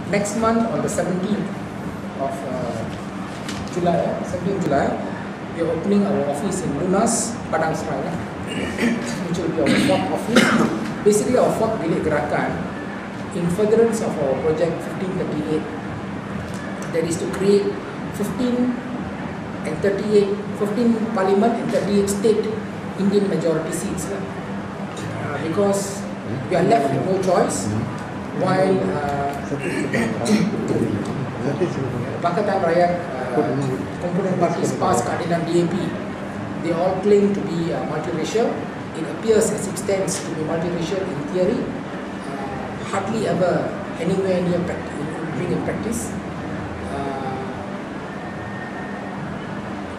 next month on the 17th of July, 17th July, we are opening our office in Lunas, Penang which will be our fourth office. Basically, our fourth bilik gerakan in furtherance of our project 1538. That is to create 15 parliament and 38 state Indian majority seats. Because we are left with no choice while Pakatan Rakyat component parties pass keadilan DAP. They all claim to be multiracial. It appears as it stands to be multiracial in theory, hardly ever anywhere near being in practice.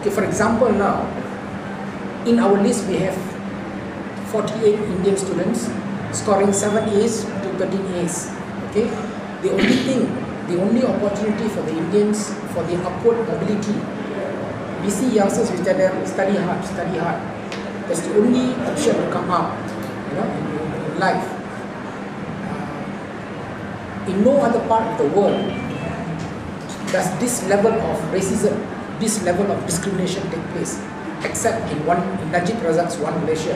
Okay, for example, now in our list we have 48 Indian students scoring 7 A's to 13 A's. Okay, the only opportunity for the Indians for the upward mobility, we see youngsters which tell them study hard. That's the only option to come up, in life. In no other part of the world does this level of racism, this level of discrimination take place, except in Najib Razak's One Malaysia.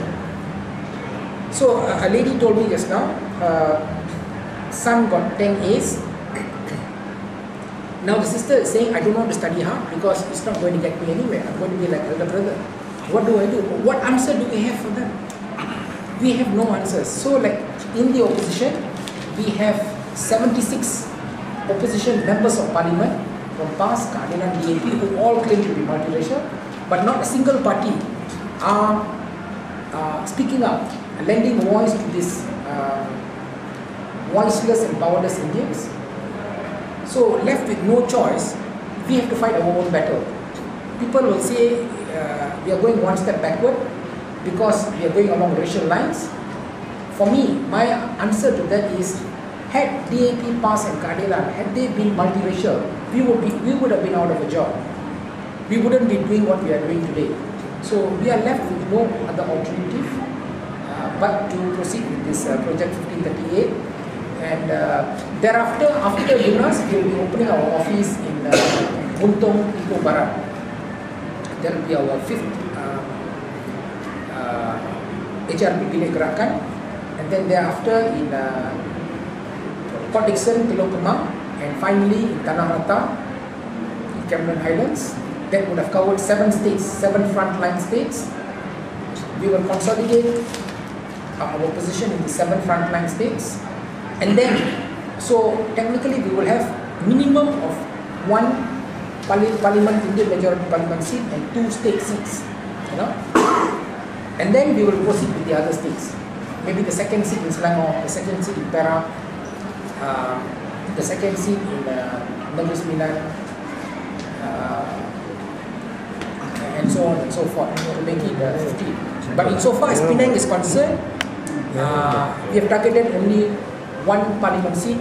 So a lady told me just now, her son got 10 A's. Now the sister is saying, I don't want to study hard because it's not going to get me anywhere. I'm going to be like elder brother. What do I do? What answer do we have for them? We have no answers. So like in the opposition, we have 76 opposition members of parliament from past keadilan DAP who all claim to be multiracial, but not a single party are speaking up, lending voice to this voiceless and powerless Indians. So left with no choice, we have to fight our own battle. People will say we are going one step backward because we are going along racial lines. For me, my answer to that is, had DAP passed and keadilan, had they been multiracial, we would have been out of a job. We wouldn't be doing what we are doing today. So we are left with no other alternative but to proceed with this project 1538. And thereafter, after Lunas, we will be opening our office in Buntong, Ipoh Barat. That will be our fifth HRP bilik gerakan. And then thereafter in Port Dickson, Teluk Kemang, and finally in Tanah Rata, in Cameron Highlands. That would have covered 7 states, 7 frontline states. We will consolidate our position in the 7 frontline states. And then, so technically we will have minimum of 1 parliament, Indian majority parliament seat and 2 state seats, and then we will proceed with the other states. Maybe the second seat in Selangor, the second seat in Perak, the second seat in Negeri Sembilan, and so on and so forth, to make it 50. But insofar as Penang is concerned, we have targeted only 1 parliament seat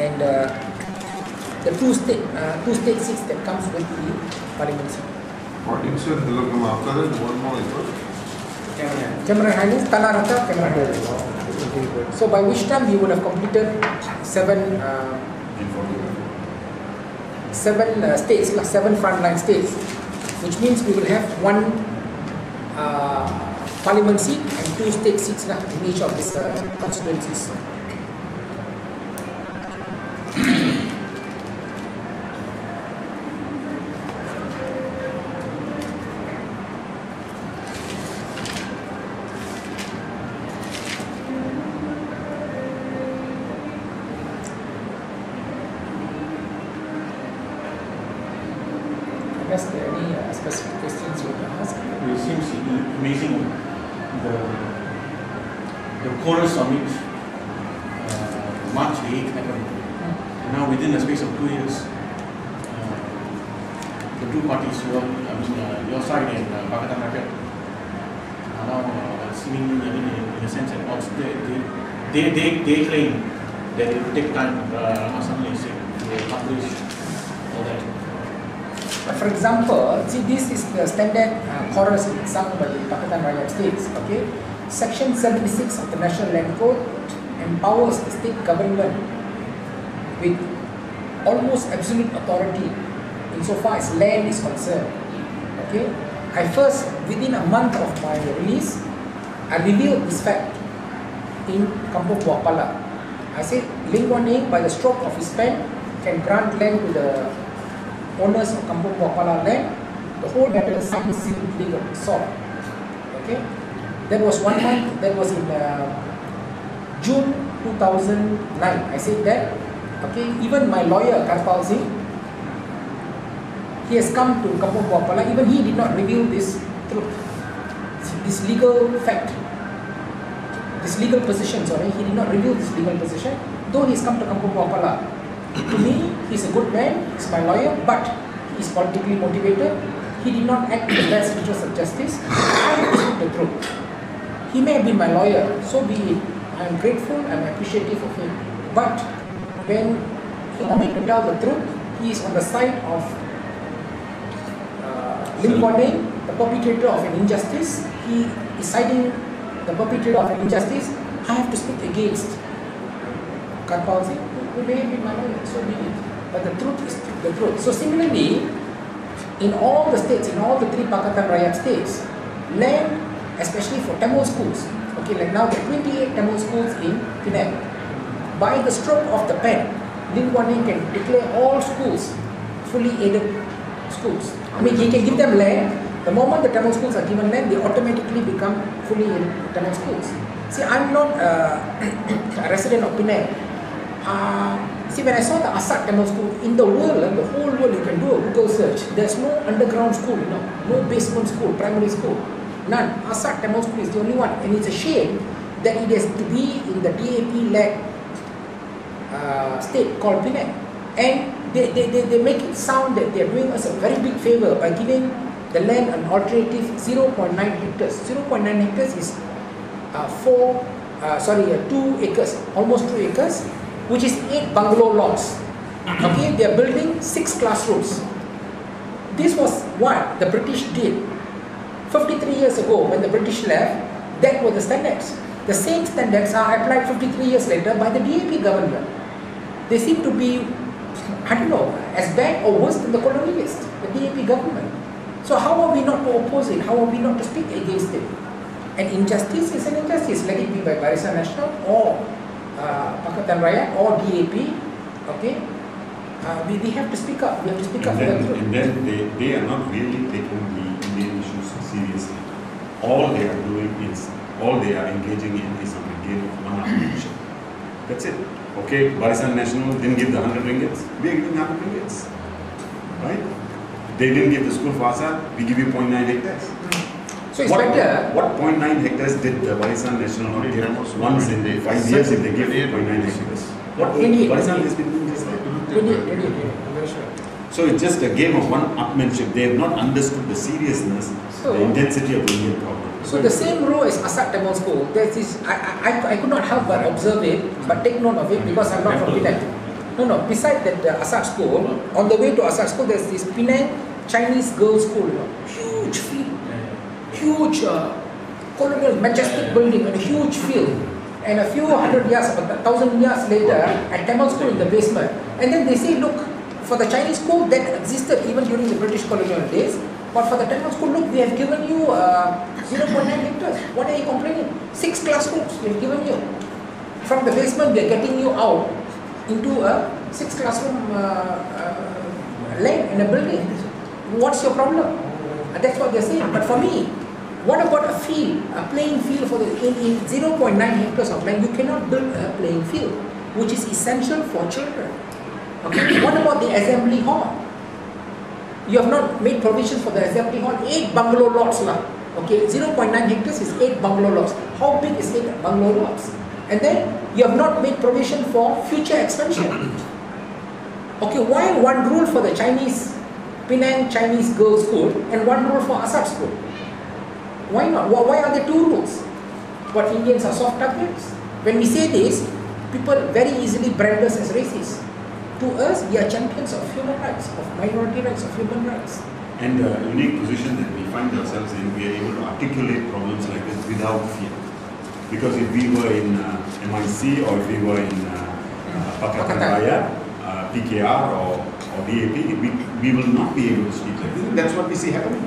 and the 2 state seats that comes with the parliament seat. Port Dickson, Teluk Kemang. After that, one more is what? Cameron Highlands, Tanah Rata, Cameron Highlands. So by which time we would have completed 7 states, 7 frontline states, which means we will have 1 parliament seat and 2 state seats in each of these constituencies. Is there any specific questions you want to ask? It seems amazing. The chorus summit, March 8th happened. And now within the space of 2 years, the 2 parties, your side and Pakatan Rakyat, are now seemingly in a sense at odds. They claim that it will take time, Assembly to publish all that. For example, see, this is the standard chorus sung by the Pakatan Rakyat states. Okay, Section 76 of the National Land Code empowers the state government with almost absolute authority insofar as land is concerned. Okay, I first, within a month of my release, I revealed this fact in Kampung Buah Pala. I said, Lim Guan Eng, by the stroke of his pen, can grant land to the owners of Kampung Buah Pala land. The whole matter is signed, sealed, legal, solved. Okay, that was 1 month. That was in June 2009. I said that. Okay, even my lawyer Karpal Singh, he has come to Kampung Buah Pala. Even he did not reveal this truth, this legal fact, this legal position. Sorry, he did not reveal this legal position. Though he has come to Kampung Buah Pala, to me, he's a good man. He's my lawyer, but he is politically motivated. He did not act in the best interest of justice. I have to speak the truth. He may have been my lawyer, so be it. I am grateful. I am appreciative of him. But when he wanted to tell the truth, he is on the side of Lim Guan Eng, the perpetrator of an injustice. He is siding the perpetrator of an injustice. I have to speak against Karpal Singh, who may have been my lawyer, so be it. But the truth is the truth. So similarly, in all the states, in all the 3 Pakatan Rakyat states, land, especially for Tamil schools, okay, like now there are 28 Tamil schools in Penang. By the stroke of the pen, Lim Guan Eng can declare all schools fully aided schools. I mean, he can give them land. The moment the Tamil schools are given land, they automatically become fully aided Tamil schools. See, I'm not a resident of Penang. See, when I saw the Asad Tamil school, in the world, the whole world, you can do a Google search. There's no underground school, no basement school, primary school, none. Asad Tamil school is the only one, and it's a shame that it has to be in the DAP-led state called Penang. And they make it sound that they are doing us a very big favor by giving the land an alternative 0.9 hectares. 0.9 hectares is 2 acres, almost 2 acres, which is 8 bungalow lots. Okay, they are building 6 classrooms. This was what the British did 53 years ago when the British left. That were the standards. The same standards are applied 53 years later by the DAP government. They seem to be, I don't know, as bad or worse than the colonialists, the DAP government. So how are we not to oppose it? How are we not to speak against it? And injustice is an injustice, let it be by Barisan Nasional or Pakatan Rakyat or DAP. Okay, we have to speak up. We have to speak up for the truth. And then they are not really taking the Indian issues seriously. All they are doing is, all they are engaging in is on a game of one-upmanship. That's it. Okay, Barisan Nasional didn't give the 100 ringgits. We are giving 100 ringgits. Right? They didn't give the school for Asad. We give you 0.9 hectares. So it's better. What 0.9 hectares did the Barisan Nasional not give once in 5 years if they give 0.9 hectares? What Barisan has been doing just like 28. So it's just a game of one-upmanship. They have not understood the seriousness, the intensity of the Indian problem. So the same row as Asad Tamil School, there's this, I could not help but observe it, but take note of it because I'm not from Penang. No, beside that Asad School, on the way to Asad School, there's this Penang Chinese Girls School, huge field, huge colonial majestic building and a huge field. And a few hundred years, 1,000 years later, at Tamil School in the basement. And then they say, look, for the Chinese school that existed even during the British colonial days, but for the Tamil school, look, we have given you 0.9 hectares. What are you complaining? 6 classrooms we have given you. From the basement, we are getting you out into a 6 classroom land in a building. What's your problem? And that's what they're saying. But for me, what about a field, a playing field for the in 0.9 hectares of land? You cannot build a playing field, which is essential for children. Okay. What about the assembly hall? You have not made provisions for the assembly hall. 8 bungalow lots lah. Okay, 0.9 hectares is 8 bungalow lots. How big is 8 bungalow lots? And then you have not made provision for future expansion. Okay, why one rule for the Chinese Penang Chinese Girls School and one rule for Asad School? Why not? Why are there 2 rules? What, Indians are soft targets? When we say this, people very easily brand us as racist. To us, we are champions of human rights, of minority rights, of human rights. And the unique position that we find ourselves in, we are able to articulate problems like this without fear. Because if we were in MIC or if we were in Pakatan Rakyat, PKR or DAP, we will not be able to speak like this. That's what we see happening.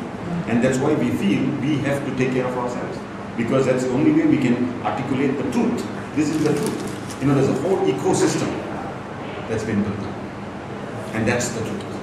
And that's why we feel we have to take care of ourselves. Because that's the only way we can articulate the truth. This is the truth. You know, there's a whole ecosystem that's been built up. And that's the truth.